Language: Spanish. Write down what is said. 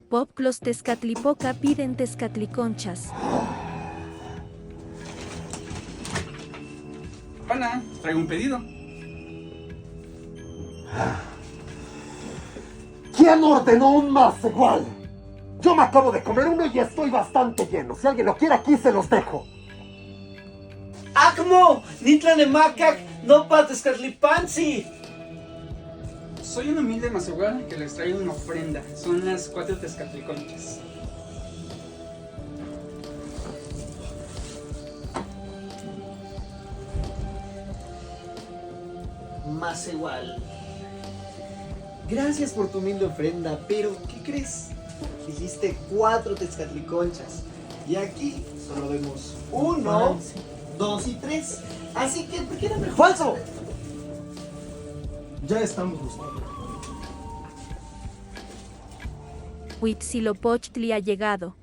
Popclos Tezcatlipoca piden Tezcatliconchas. Hola, traigo un pedido. ¿Quién ordenó un más igual? Yo me acabo de comer uno y estoy bastante lleno. Si alguien lo quiere aquí, se los dejo. ¡Acmo! ¡Nitlanemacac! ¡No Tezcatlipanzi! Soy un humilde mazahual que les traigo una ofrenda. Son las 4 tezcatliconchas. Más igual. Gracias por tu humilde ofrenda, pero ¿qué crees? Hiciste 4 tezcatliconchas. Y aquí solo vemos 1, 2 y 3. Así que, ¿por qué no me ¡falso! Ya estamos buscando. Huitzilopochtli ha llegado.